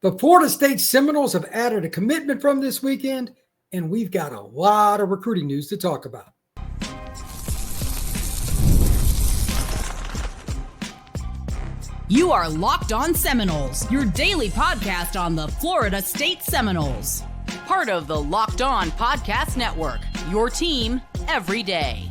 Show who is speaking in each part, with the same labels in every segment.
Speaker 1: The Florida State Seminoles have added a commitment from this weekend, and we've got a lot of recruiting news to talk about.
Speaker 2: You are Locked On Seminoles, your daily podcast on the Florida State Seminoles. Part of the Locked On Podcast Network, your team every day.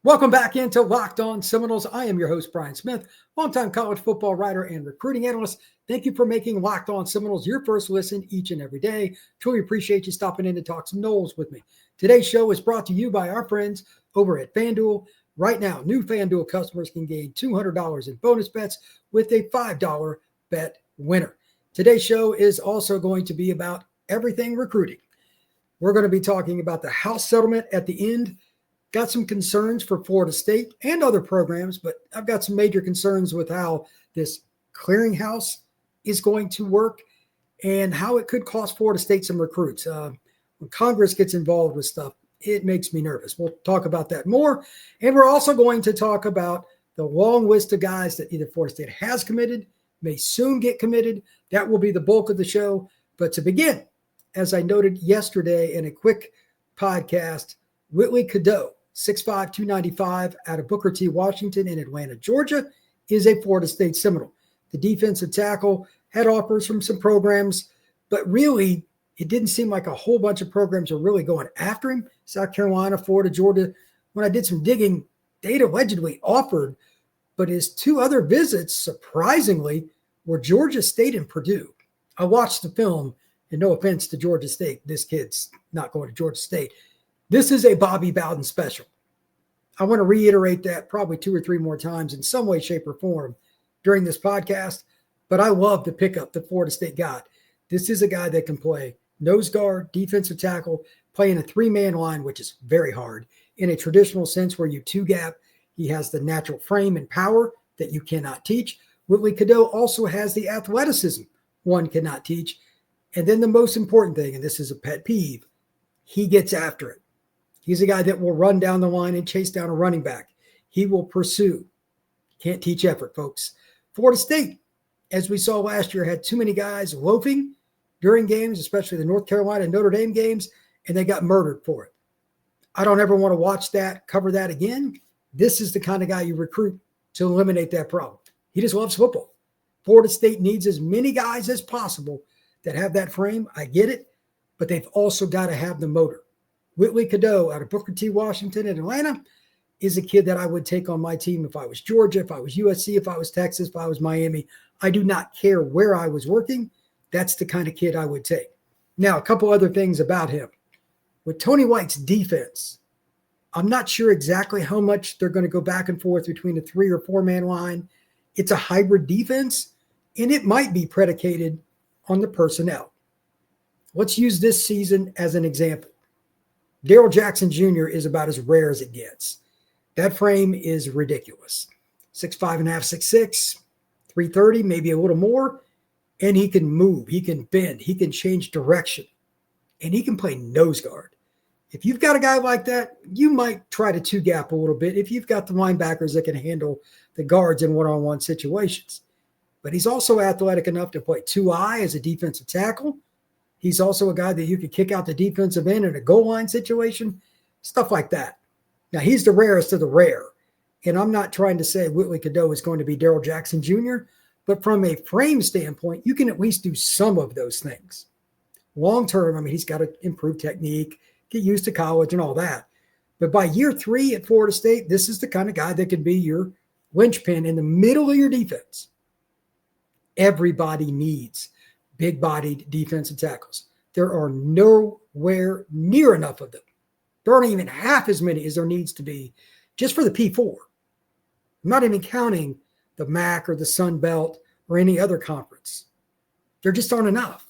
Speaker 1: Welcome back into Locked On Seminoles. I am your host, Brian Smith, longtime college football writer and recruiting analyst. Thank you for making Locked On Seminoles your first listen each and every day. Truly appreciate you stopping in to talk some Noles with me. Today's show is brought to you by our friends over at FanDuel. Right now, new FanDuel customers can gain $200 in bonus bets with a $5 bet winner. Today's show is also going to be about everything recruiting. We're going to be talking about the house settlement at the end. Got some concerns for Florida State and other programs, but I've got some major concerns with how this clearinghouse is going to work and how it could cost Florida State some recruits. When Congress gets involved with stuff, it makes me nervous. We'll talk about that more. And we're also going to talk about the long list of guys that either Florida State has committed, may soon get committed. That will be the bulk of the show. But to begin, as I noted yesterday in a quick podcast, Whitley Cado, 6'5", 295, out of Booker T. Washington in Atlanta, Georgia, is a Florida State Seminole. The defensive tackle had offers from some programs, but really it didn't seem like a whole bunch of programs are really going after him. South Carolina, Florida, Georgia. When I did some digging, they'd allegedly offered, but his two other visits, surprisingly, were Georgia State and Purdue. I watched the film, and no offense to Georgia State, this kid's not going to Georgia State. This is a Bobby Bowden special. I want to reiterate that probably 2 or 3 more times in some way, shape, or form during this podcast, but I love the pickup that Florida State got. This is a guy that can play nose guard, defensive tackle, play in a 3-man line, which is very hard. In a traditional sense where you 2-gap, he has the natural frame and power that you cannot teach. Wihtlley Cadeau also has the athleticism one cannot teach. And then the most important thing, and this is a pet peeve, he gets after it. He's a guy that will run down the line and chase down a running back. He will pursue. Can't teach effort, folks. Florida State, as we saw last year, had too many guys loafing during games, especially the North Carolina and Notre Dame games, and they got murdered for it. I don't ever want to watch that, cover that again. This is the kind of guy you recruit to eliminate that problem. He just loves football. Florida State needs as many guys as possible that have that frame. I get it, but they've also got to have the motor. Wihtlley Cadeau out of Booker T. Washington in Atlanta is a kid that I would take on my team if I was Georgia, if I was USC, if I was Texas, if I was Miami. I do not care where I was working. That's the kind of kid I would take. Now, a couple other things about him. With Tony White's defense, I'm not sure exactly how much they're going to go back and forth between a 3 or 4-man line. It's a hybrid defense, and it might be predicated on the personnel. Let's use this season as an example. Darrell Jackson Jr. is about as rare as it gets. That frame is ridiculous. 6'5.5", 6'6", 330, maybe a little more. And he can move, he can bend, he can change direction, and he can play nose guard. If you've got a guy like that, you might try to 2-gap a little bit if you've got the linebackers that can handle the guards in one-on-one situations. But he's also athletic enough to play 2-eye as a defensive tackle. He's also a guy that you could kick out the defensive end in a goal line situation, stuff like that. Now, he's the rarest of the rare, and I'm not trying to say Wihtlley Cadeau is going to be Darrell Jackson Jr., but from a frame standpoint, you can at least do some of those things. Long term, I mean, he's got to improve technique, get used to college and all that. But by year 3 at Florida State, this is the kind of guy that could be your linchpin in the middle of your defense. Everybody needs big-bodied defensive tackles. There are nowhere near enough of them. There aren't even half as many as there needs to be just for the P4. I'm not even counting the MAC or the Sun Belt or any other conference. There just aren't enough.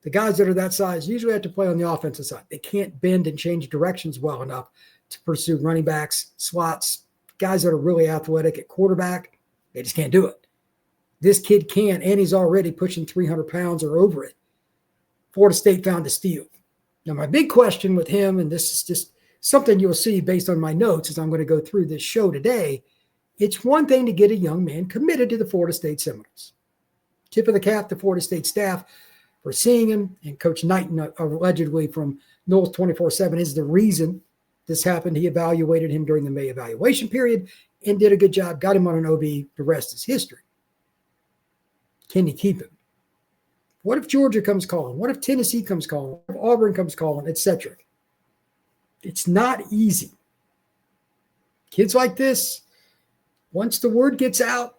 Speaker 1: The guys that are that size usually have to play on the offensive side. They can't bend and change directions well enough to pursue running backs, slots, guys that are really athletic at quarterback. They just can't do it. This kid can, and he's already pushing 300 pounds or over it. Florida State found a steal. Now, my big question with him, and this is just something you'll see based on my notes as I'm going to go through this show today, it's one thing to get a young man committed to the Florida State Seminoles. tip of the cap to Florida State staff for seeing him. And Coach Knighton, allegedly from Noles 24/7, is the reason this happened. He evaluated him during the May evaluation period and did a good job, got him on an OB. The rest is history. Can you keep him? What if Georgia comes calling? What if Tennessee comes calling? What if Auburn comes calling, etc.? It's not easy. Kids like this, once the word gets out,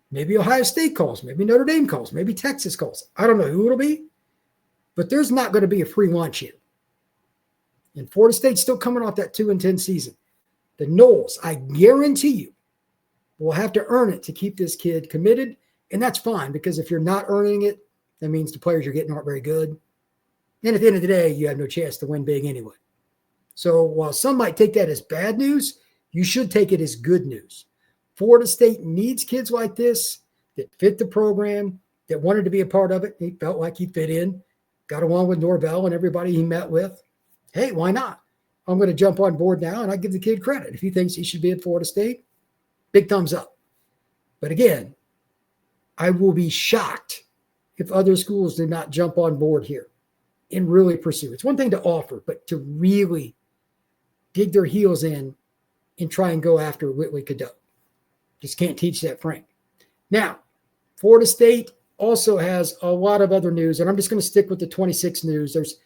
Speaker 1: maybe Ohio State calls, maybe Notre Dame calls, maybe Texas calls. I don't know who it'll be, but there's not going to be a free lunch here. And Florida State's still coming off that 2-10 season. The Noles, I guarantee you, will have to earn it to keep this kid committed. And that's fine, because if you're not earning it, that means the players you're getting aren't very good. And at the end of the day, you have no chance to win big anyway. So while some might take that as bad news, you should take it as good news. Florida State needs kids like this that fit the program, that wanted to be a part of it. He felt like he fit in, got along with Norvell and everybody he met with. Hey, why not? I'm going to jump on board now, and I give the kid credit. If he thinks he should be at Florida State, big thumbs up. But again, I will be shocked if other schools do not jump on board here and really pursue. It's one thing to offer, but to really dig their heels in and try and go after Wihtlley Cadeau. Just can't teach that, Frank. Now, Florida State also has a lot of other news, and I'm just going to stick with the 26 news. There's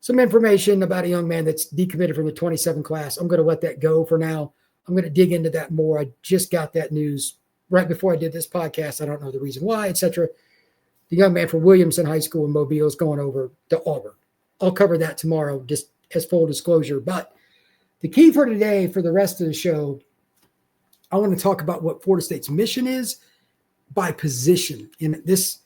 Speaker 1: some information about a young man that's decommitted from the 27 class. I'm going to let that go for now. I'm going to dig into that more. I just got that news right before I did this podcast. I don't know the reason why, etc. The young man from Williamson High School in Mobile is going over to Auburn. I'll cover that tomorrow, just as full disclosure. But the key for today, for the rest of the show, I want to talk about what Florida State's mission is by position. And this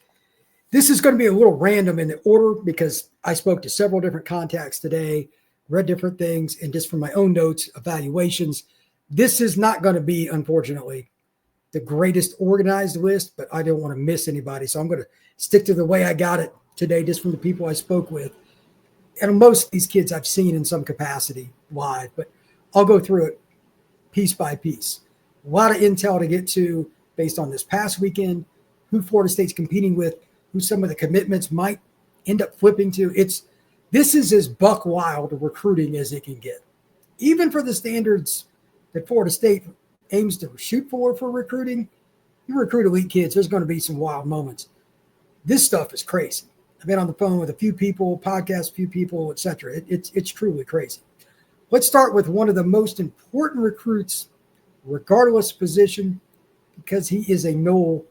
Speaker 1: is going to be a little random in the order, because I spoke to several different contacts today, read different things, and just from my own notes, evaluations. This is not going to be, unfortunately, the greatest organized list, but I don't want to miss anybody. So I'm going to stick to the way I got it today, just from the people I spoke with. And most of these kids I've seen in some capacity live, but I'll go through it piece by piece. A lot of intel to get to based on this past weekend, who Florida State's competing with, who some of the commitments might end up flipping to. This is as buck wild recruiting as it can get. Even for the standards that Florida State aims to shoot for recruiting, you recruit elite kids, there's going to be some wild moments. This stuff is crazy. I've been on the phone with a few people, podcast, a few people, etc. It's truly crazy. Let's start with one of the most important recruits, regardless of position, because he is a Nole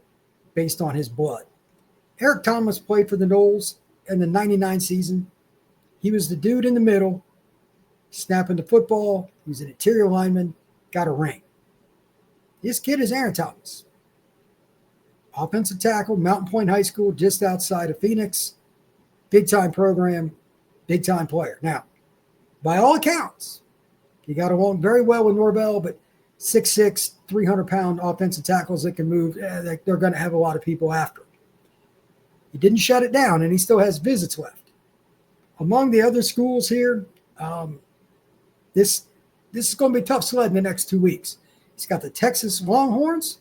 Speaker 1: based on his blood. Eric Thomas played for the Noles in the 99 season. He was the dude in the middle, snapping the football. He was an interior lineman, got a ring. This kid is Aaron Thomas. Offensive tackle, Mountain Point High School, just outside of Phoenix. Big-time program, big-time player. Now, by all accounts, he got along very well with Norvell, but 6'6", 300-pound offensive tackles that can move, they're going to have a lot of people after. He didn't shut it down, and he still has visits left. Among the other schools here, this is going to be tough sled in the next 2 weeks. He's got the Texas Longhorns,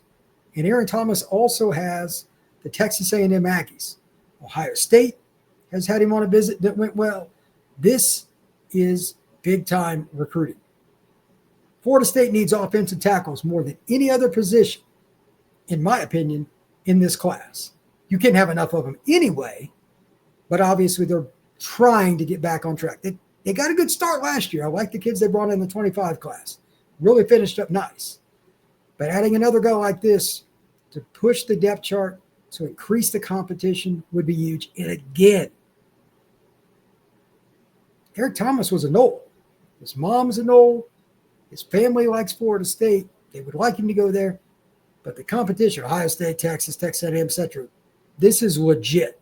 Speaker 1: and Aaron Thomas also has the Texas A&M Aggies. Ohio State has had him on a visit that went well. This is big-time recruiting. Florida State needs offensive tackles more than any other position, in my opinion, in this class. You can't have enough of them anyway, but obviously they're trying to get back on track. They got a good start last year. I like the kids they brought in the 25 class. Really finished up nice. But adding another guy like this to push the depth chart, to increase the competition, would be huge. And again, Eric Thomas was a Nole. His mom's a Nole. His family likes Florida State. They would like him to go there. But the competition, Ohio State, Texas A&M, etc., this is legit.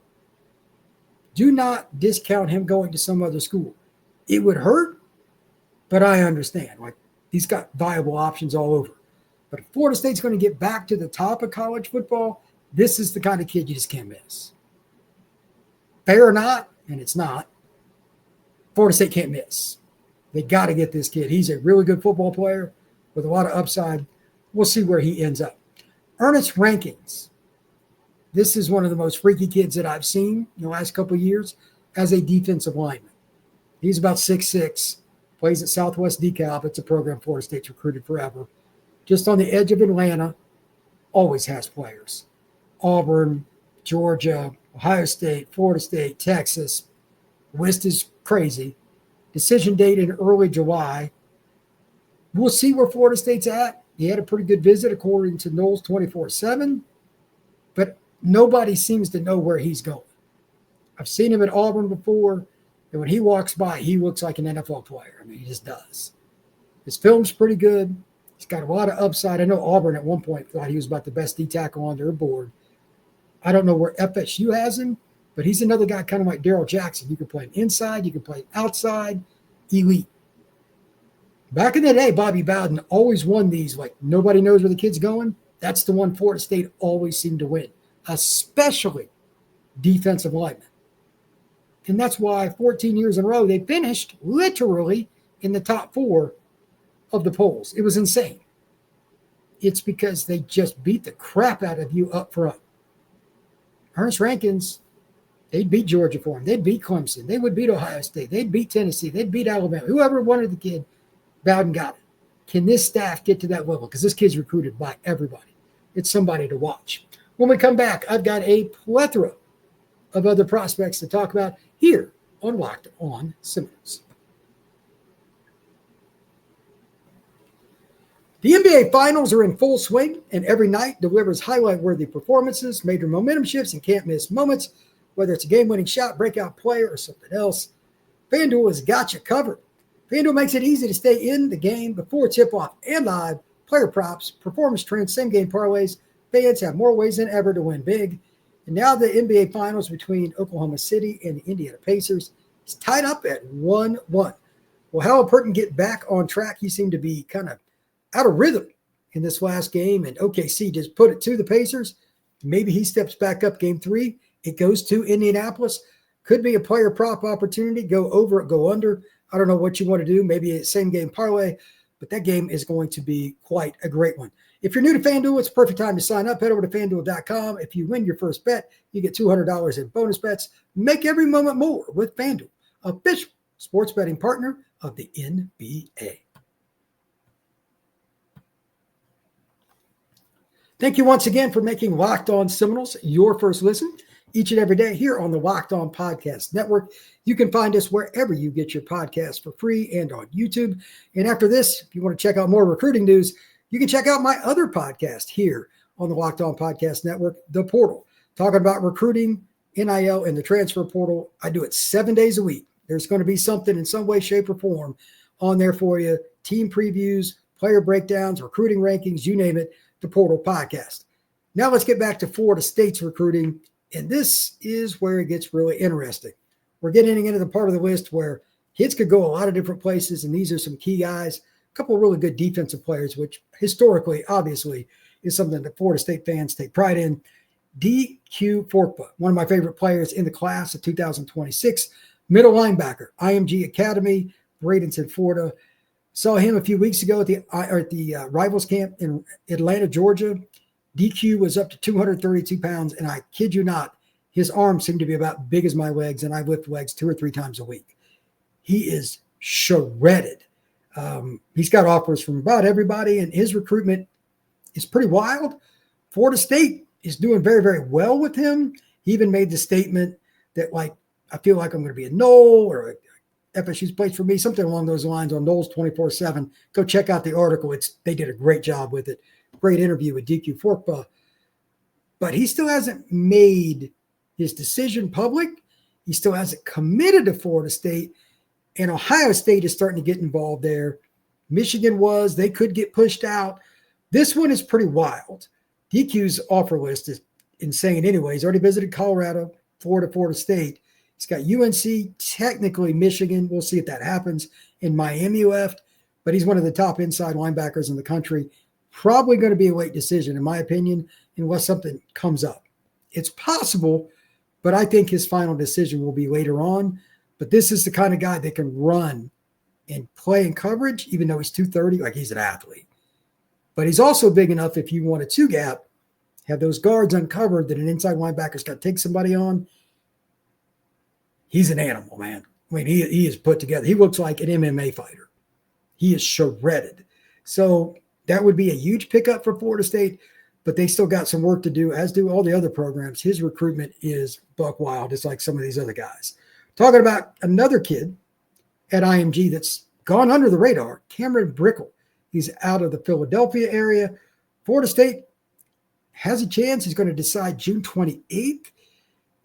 Speaker 1: Do not discount him going to some other school. It would hurt, but I understand. Like, he's got viable options all over. But if Florida State's going to get back to the top of college football, this is the kind of kid you just can't miss. Fair or not, and it's not, Florida State can't miss. They got to get this kid. He's a really good football player with a lot of upside. We'll see where he ends up. Ernest Rankins. this is one of the most freaky kids that I've seen in the last couple of years as a defensive lineman. He's about 6'6", plays at Southwest DeKalb. It's a program Florida State's recruited forever. Just on the edge of Atlanta, always has players. Auburn, Georgia, Ohio State, Florida State, Texas. List is crazy. Decision date in early July. We'll see where Florida State's at. He had a pretty good visit according to Noles 24/7, but nobody seems to know where he's going. I've seen him at Auburn before, and when he walks by, he looks like an NFL player. I mean, he just does. His film's pretty good. He's got a lot of upside. I know Auburn at one point thought he was about the best D-tackle on their board. I don't know where FSU has him, but he's another guy kind of like Darrell Jackson. You can play him inside. You can play him outside. Elite. Back in the day, Bobby Bowden always won these, like nobody knows where the kid's going. That's the one Florida State always seemed to win, especially defensive linemen. And that's why 14 years in a row, they finished literally in the top 4 of the polls. It was insane. It's because they just beat the crap out of you up front. Ernest Rankins, they'd beat Georgia for him. They'd beat Clemson. They would beat Ohio State. They'd beat Tennessee. They'd beat Alabama. Whoever wanted the kid, Bowden got it. Can this staff get to that level? Because this kid's recruited by everybody. It's somebody to watch. When we come back, I've got a plethora of other prospects to talk about here on Locked On Seminoles. The NBA Finals are in full swing, and every night delivers highlight-worthy performances, major momentum shifts, and can't-miss moments, whether it's a game-winning shot, breakout player, or something else. FanDuel has got you covered. FanDuel makes it easy to stay in the game before tip-off and live. Player props, performance trends, same-game parlays. Fans have more ways than ever to win big. And now the NBA Finals between Oklahoma City and the Indiana Pacers is tied up at 1-1. Will Halliburton get back on track? He seemed to be kind of out of rhythm in this last game, and OKC just put it to the Pacers. Maybe he steps back up game 3. It goes to Indianapolis. Could be a player prop opportunity. Go over, go under. I don't know what you want to do. Maybe a same game parlay, but that game is going to be quite a great one. If you're new to FanDuel, it's a perfect time to sign up. Head over to FanDuel.com. If you win your first bet, you get $200 in bonus bets. Make every moment more with FanDuel, official sports betting partner of the NBA. Thank you once again for making Locked On Seminoles your first listen each and every day here on the Locked On Podcast Network. You can find us wherever you get your podcasts for free and on YouTube. And after this, if you want to check out more recruiting news, you can check out my other podcast here on the Locked On Podcast Network, The Portal, talking about recruiting, NIL, and the transfer portal. I do it 7 days a week. There's going to be something in some way, shape, or form on there for you. Team previews, player breakdowns, recruiting rankings, you name it. The Portal Podcast. Now let's get back to Florida State's recruiting, and this is where it gets really interesting. We're getting into the part of the list where kids could go a lot of different places, and these are some key guys, a couple of really good defensive players, which historically, obviously, is something that Florida State fans take pride in. DQ Forkba, one of my favorite players in the class of 2026, middle linebacker, IMG Academy, Bradenton, Florida. Saw him a few weeks ago at the Rivals camp in Atlanta, Georgia. DQ was up to 232 pounds, and I kid you not, his arms seem to be about big as my legs, and I lift legs 2 or 3 times a week. He is shredded. He's got offers from about everybody, and his recruitment is pretty wild. Florida State is doing very, very well with him. He even made the statement that, like, I feel like I'm going to be a Nole or a FSU's place for me, something along those lines on Noles 24/7. Go check out the article. They did a great job with it. Great interview with DQ Forkba. But he still hasn't made his decision public. He still hasn't committed to Florida State. And Ohio State is starting to get involved there. Michigan they could get pushed out. This one is pretty wild. DQ's offer list is insane anyway. He's already visited Colorado, Florida State. He's got UNC, technically Michigan. We'll see if that happens. In Miami left, but he's one of the top inside linebackers in the country. Probably going to be a late decision, in my opinion, unless something comes up. It's possible, but I think his final decision will be later on. But this is the kind of guy that can run and play in coverage, even though he's 230, like he's an athlete. But he's also big enough if you want a 2-gap have those guards uncovered that an inside linebacker's got to take somebody on. He's an animal, man. I mean, he is put together. He looks like an MMA fighter. He is shredded. So that would be a huge pickup for Florida State, but they still got some work to do, as do all the other programs. His recruitment is buck wild, just like some of these other guys. Talking about another kid at IMG that's gone under the radar, Cameron Brickle. He's out of the Philadelphia area. Florida State has a chance. He's going to decide June 28th.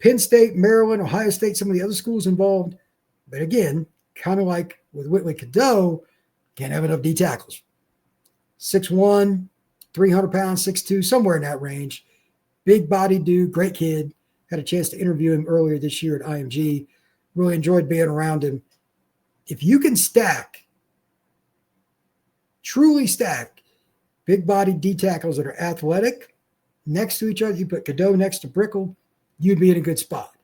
Speaker 1: Penn State, Maryland, Ohio State, some of the other schools involved. But again, kind of like with Wihtlley Cadeau, can't have enough D tackles. 6'1", 300 pounds, 6'2", somewhere in that range. Big body dude, great kid. Had a chance to interview him earlier this year at IMG. Really enjoyed being around him. If you can stack, truly stack, big body D tackles that are athletic next to each other, you put Cadeau next to Brickle, you'd be in a good spot.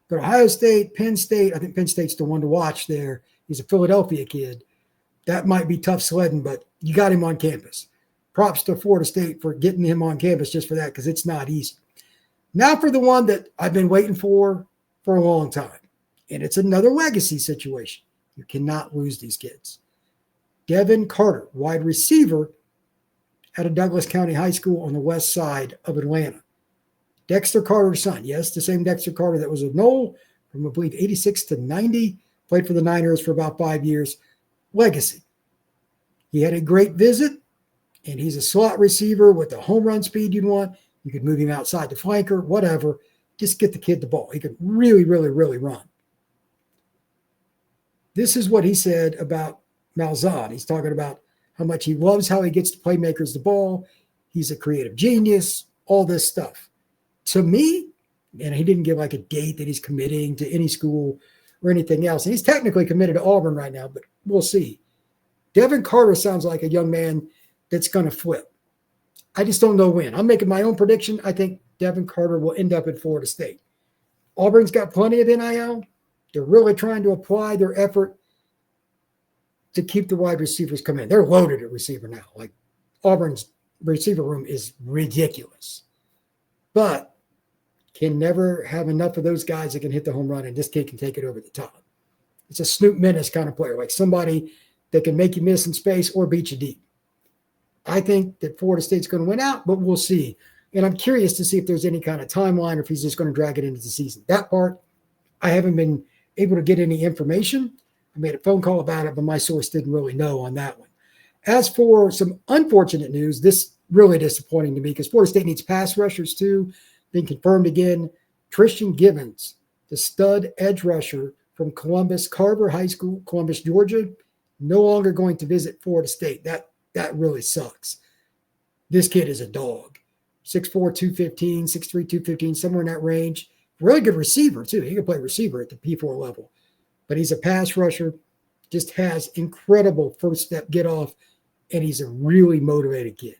Speaker 1: But Ohio State, Penn State, I think Penn State's the one to watch there. He's a Philadelphia kid. That might be tough sledding, but you got him on campus. Props to Florida State for getting him on campus just for that, because it's not easy. Now for the one that I've been waiting for a long time, and it's another legacy situation. You cannot lose these kids. Devin Carter, wide receiver at a Douglas County High School on the west side of Atlanta. Dexter Carter's son. Yes, the same Dexter Carter that was a Nole from, I believe, 86 to 90. Played for the Niners for about 5 years. Legacy. He had a great visit, and he's a slot receiver with the home run speed you'd want. You could move him outside the flanker, whatever. Just get the kid the ball. He could really, really, really run. This is what he said about Malzahn. He's talking about how much he loves how he gets the playmakers the ball. He's a creative genius, all this stuff. To me, and he didn't give like a date that he's committing to any school or anything else. And he's technically committed to Auburn right now, but we'll see. Devin Carter sounds like a young man that's going to flip. I just don't know when. I'm making my own prediction. I think Devin Carter will end up at Florida State. Auburn's got plenty of NIL. They're really trying to apply their effort to keep the wide receivers coming in. They're loaded at receiver now. Like Auburn's receiver room is ridiculous. But can never have enough of those guys that can hit the home run, and this kid can take it over the top. It's a Snoop Menace kind of player, like somebody that can make you miss in space or beat you deep. I think that Florida State's going to win out, but we'll see. And I'm curious to see if there's any kind of timeline or if he's just going to drag it into the season. That part, I haven't been able to get any information. I made a phone call about it, but my source didn't really know on that one. As for some unfortunate news, this really disappointing to me because Florida State needs pass rushers too. Being confirmed again, Tristan Givens, the stud edge rusher from Columbus Carver High School, Columbus, Georgia, no longer going to visit Florida State. That really sucks. This kid is a dog. 6'4", 215, 6'3", 215, somewhere in that range. Really good receiver, too. He can play receiver at the P4 level. But he's a pass rusher, just has incredible first step get off, and he's a really motivated kid.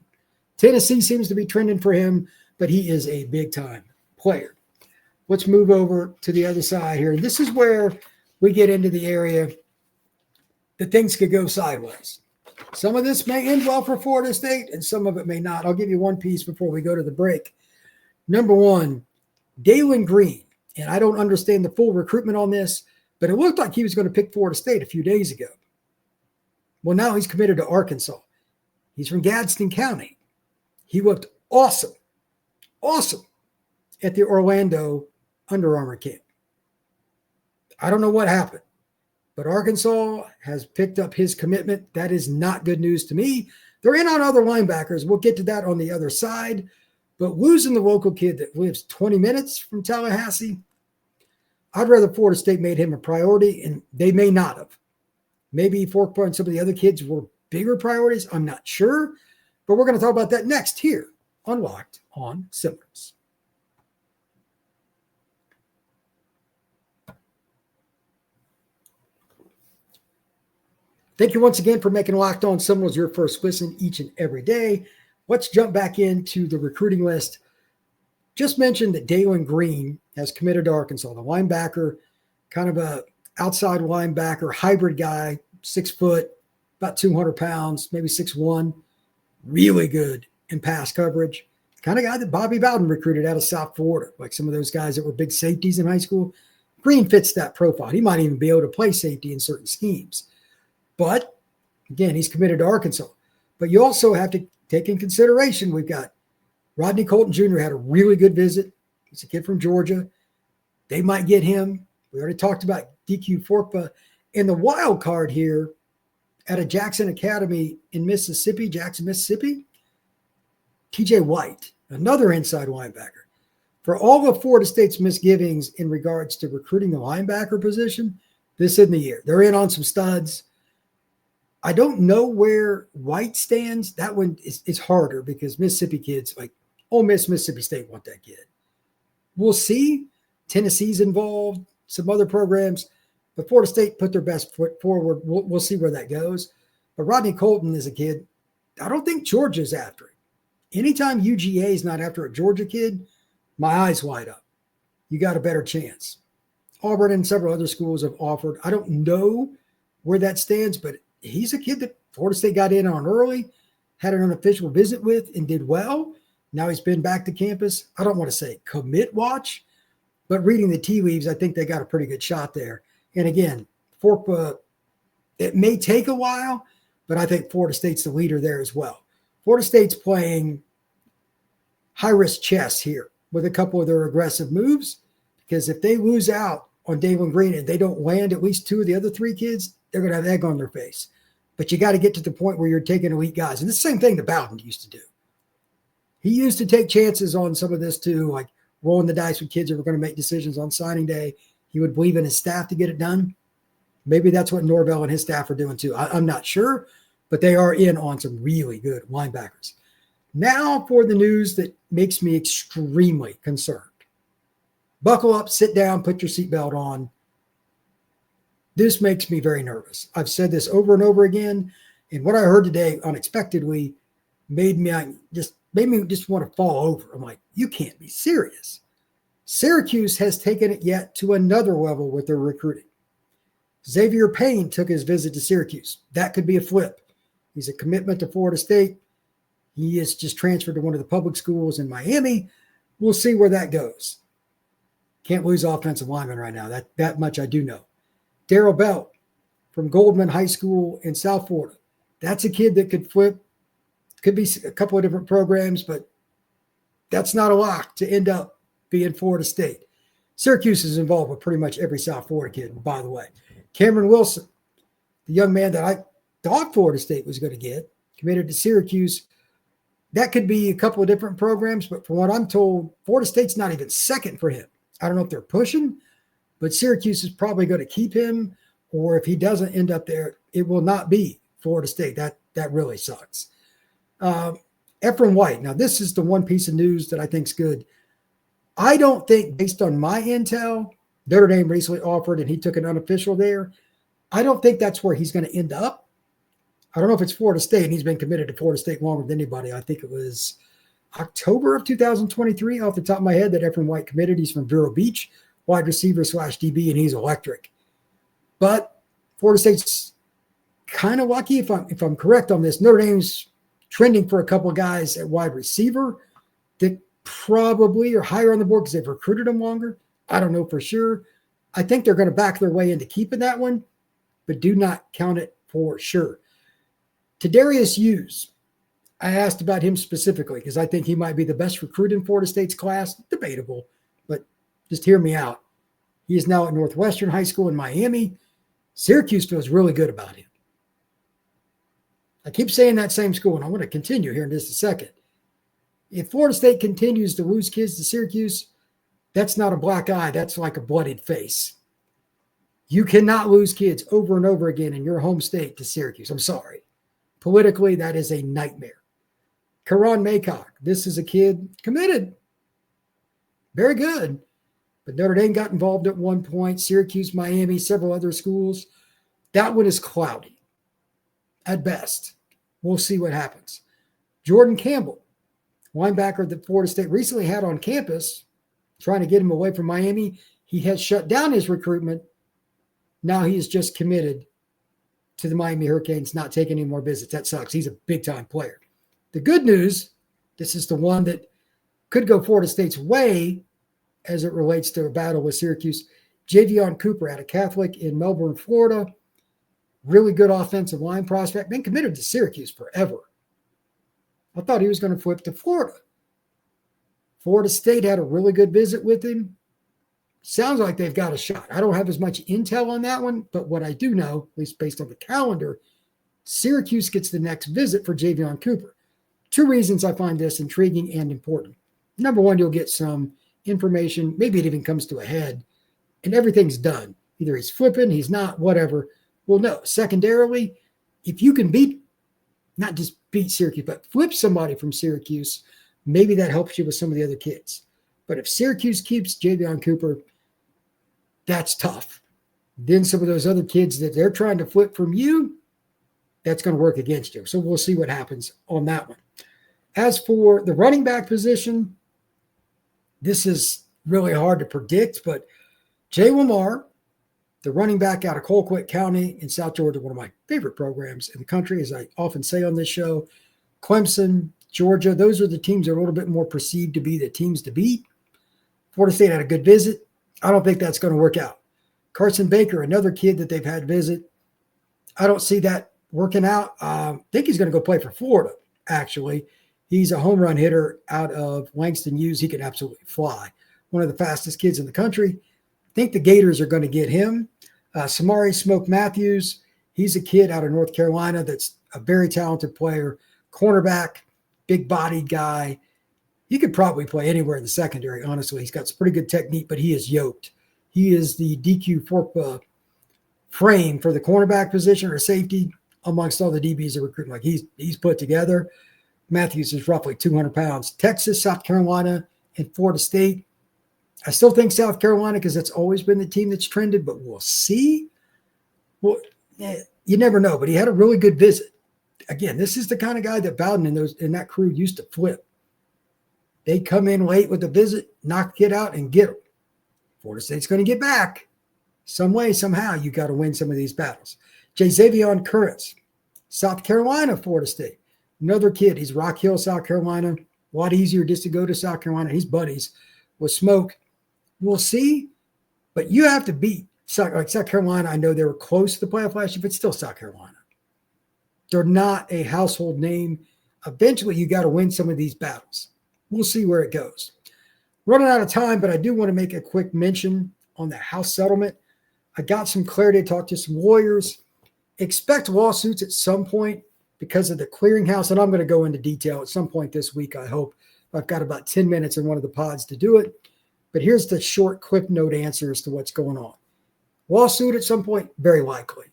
Speaker 1: Tennessee seems to be trending for him, but he is a big-time player. Let's move over to the other side here. This is where we get into the area that things could go sideways. Some of this may end well for Florida State, and some of it may not. I'll give you one piece before we go to the break. Number one, Dalen Green. And I don't understand the full recruitment on this, but it looked like he was going to pick Florida State a few days ago. Well, now he's committed to Arkansas. He's from Gadsden County. He looked awesome at the Orlando Under Armour camp. I don't know what happened, but Arkansas has picked up his commitment. That is not good news to me. They're in on other linebackers. We'll get to that on the other side. But losing the local kid that lives 20 minutes from Tallahassee, I'd rather Florida State made him a priority, and they may not have. Maybe Fork Point and some of the other kids were bigger priorities. I'm not sure. But we're going to talk about that next here on Locked on Seminoles. Thank you once again for making Locked on Seminoles your first listen each and every day. Let's jump back into the recruiting list. Just mentioned that Dalen Green has committed to Arkansas, the linebacker, kind of a outside linebacker, hybrid guy, 6 foot, about 200 pounds, maybe 6'1", really good in pass coverage. kind of guy that Bobby Bowden recruited out of South Florida, like some of those guys that were big safeties in high school. Green fits that profile. He might even be able to play safety in certain schemes. But, again, he's committed to Arkansas. But you also have to take in consideration, we've got Rodney Colton Jr. had a really good visit. He's a kid from Georgia. They might get him. We already talked about DQ Forkpa. And the wild card here at a Jackson Academy in Mississippi, Jackson, Mississippi, TJ White, another inside linebacker. For all of Florida State's misgivings in regards to recruiting the linebacker position, this isn't the year. They're in on some studs. I don't know where White stands. That one is harder because Mississippi kids, like Ole Miss, Mississippi State want that kid. We'll see. Tennessee's involved, some other programs. But Florida State put their best foot forward. We'll see where that goes. But Rodney Colton is a kid. I don't think Georgia's after him. Anytime UGA is not after a Georgia kid, my eyes wide up. You got a better chance. Auburn and several other schools have offered. I don't know where that stands, but he's a kid that Florida State got in on early, had an unofficial visit with, and did well. Now he's been back to campus. I don't want to say commit watch, but reading the tea leaves, I think they got a pretty good shot there. And again, Forkpa, it may take a while, but I think Florida State's the leader there as well. Florida State's playing high-risk chess here with a couple of their aggressive moves, because if they lose out on Dalen Green and they don't land at least two of the other three kids, they're going to have egg on their face. But you got to get to the point where you're taking elite guys. And the same thing that Bowden used to do. He used to take chances on some of this too, like rolling the dice with kids that were going to make decisions on signing day. He would believe in his staff to get it done. Maybe that's what Norvell and his staff are doing too. I'm not sure, but they are in on some really good linebackers. Now for the news that makes me extremely concerned. Buckle up, sit down, put your seatbelt on. This makes me very nervous. I've said this over and over again, and what I heard today unexpectedly made me just want to fall over. I'm like, you can't be serious. Syracuse has taken it yet to another level with their recruiting. Xavier Payne took his visit to Syracuse. That could be a flip. He's a commitment to Florida State. He is just transferred to one of the public schools in Miami. We'll see where that goes. Can't lose offensive linemen right now. That much I do know. Darrell Belt from Goldman High School in South Florida. That's a kid that could flip. Could be a couple of different programs, but that's not a lock to end up being Florida State. Syracuse is involved with pretty much every South Florida kid, by the way. Cameron Wilson, the young man that I thought Florida State was going to get, committed to Syracuse. That could be a couple of different programs, but from what I'm told, Florida State's not even second for him. I don't know if they're pushing, but Syracuse is probably going to keep him, or if he doesn't end up there, it will not be Florida State. That really sucks. Ephraim White. Now, this is the one piece of news that I think is good. I don't think, based on my intel, Notre Dame recently offered and he took an unofficial there. I don't think that's where he's going to end up. I don't know if it's Florida State, and he's been committed to Florida State longer than anybody. I think it was October of 2023, off the top of my head, that Ephraim White committed. He's from Vero Beach, wide receiver / DB, and he's electric. But Florida State's kind of lucky, if I'm correct on this. Notre Dame's trending for a couple of guys at wide receiver that probably are higher on the board because they've recruited them longer. I don't know for sure. I think they're going to back their way into keeping that one, but do not count it for sure. Tadarius Hughes, I asked about him specifically because I think he might be the best recruit in Florida State's class. Debatable, but just hear me out. He is now at Northwestern High School in Miami. Syracuse feels really good about him. I keep saying that same school, and I'm going to continue here in just a second. If Florida State continues to lose kids to Syracuse, that's not a black eye. That's like a bloodied face. You cannot lose kids over and over again in your home state to Syracuse. I'm sorry. Politically, that is a nightmare. Karan Maycock, this is a kid committed. Very good. But Notre Dame got involved at one point. Syracuse, Miami, several other schools. That one is cloudy at best. We'll see what happens. Jordan Campbell, linebacker that Florida State recently had on campus, trying to get him away from Miami. He has shut down his recruitment. Now he is just committed to the Miami Hurricanes, not taking any more visits. That sucks. He's a big-time player. The good news, this is the one that could go Florida State's way as it relates to a battle with Syracuse. Javion Cooper out of Catholic in Melbourne, Florida. Really good offensive line prospect. Been committed to Syracuse forever. I thought he was going to flip to Florida. Florida State had a really good visit with him. Sounds like they've got a shot. I don't have as much intel on that one, but what I do know, at least based on the calendar, Syracuse gets the next visit for Javion Cooper. 2 reasons I find this intriguing and important. Number one, you'll get some information. Maybe it even comes to a head, and everything's done. Either he's flipping, he's not, whatever. Well, no. Secondarily, if you can not just beat Syracuse, but flip somebody from Syracuse, maybe that helps you with some of the other kids. But if Syracuse keeps Javion Cooper, that's tough. Then some of those other kids that they're trying to flip from you, that's going to work against you. So we'll see what happens on that one. As for the running back position, this is really hard to predict, but Jay Lamar, the running back out of Colquitt County in South Georgia, one of my favorite programs in the country, as I often say on this show, Clemson, Georgia, those are the teams that are a little bit more perceived to be the teams to beat. Florida State had a good visit. I don't think that's going to work out. Carson Baker, another kid that they've had visit. I don't see that working out. I think he's going to go play for Florida, actually. He's a home run hitter out of Langston Hughes. He can absolutely fly. One of the fastest kids in the country. I think the Gators are going to get him. Samari Smoke Matthews, he's a kid out of North Carolina that's a very talented player. Cornerback, big-bodied guy. He could probably play anywhere in the secondary, honestly. He's got some pretty good technique, but he is yoked. He is the DQ fork frame for the cornerback position or safety amongst all the DBs that recruiting. Like he's put together. Matthews is roughly 200 pounds. Texas, South Carolina, and Florida State. I still think South Carolina because that's always been the team that's trended, but we'll see. Well, you never know, but he had a really good visit. Again, this is the kind of guy that Bowden and that crew used to flip. They come in late with the visit, knock the kid out, and get him. Florida State's going to get back. Some way, somehow, you got to win some of these battles. Xavion Currents, South Carolina, Florida State. Another kid. He's Rock Hill, South Carolina. A lot easier just to go to South Carolina. He's buddies with Smoke. We'll see. But you have to beat South Carolina. I know they were close to the playoff last year, but still South Carolina. They're not a household name. Eventually, you got to win some of these battles. We'll see where it goes. Running out of time, but I do want to make a quick mention on the house settlement. I got some clarity, talked to some lawyers. Expect lawsuits at some point because of the clearinghouse, and I'm going to go into detail at some point this week, I hope. I've got about 10 minutes in one of the pods to do it. But here's the short clip note answer as to what's going on. Lawsuit at some point, very likely.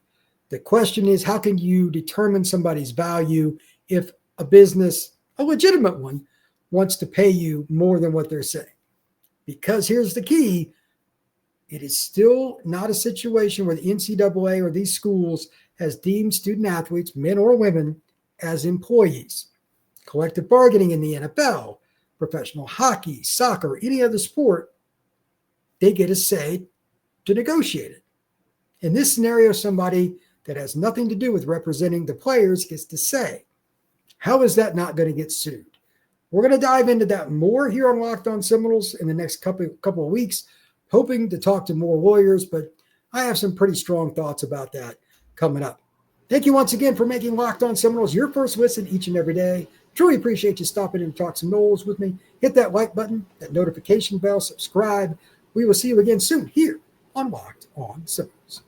Speaker 1: The question is, how can you determine somebody's value if a business, a legitimate one, wants to pay you more than what they're saying? Because here's the key. It is still not a situation where the NCAA or these schools has deemed student athletes, men or women, as employees. Collective bargaining in the NFL, professional hockey, soccer, any other sport, they get a say to negotiate it. In this scenario, somebody that has nothing to do with representing the players gets to say. How is that not going to get sued? We're going to dive into that more here on Locked On Seminoles in the next couple of weeks, hoping to talk to more lawyers, but I have some pretty strong thoughts about that coming up. Thank you once again for making Locked On Seminoles your first listen each and every day. Truly appreciate you stopping in and talk some Noles with me. Hit that like button, that notification bell, subscribe. We will see you again soon here on Locked On Seminoles.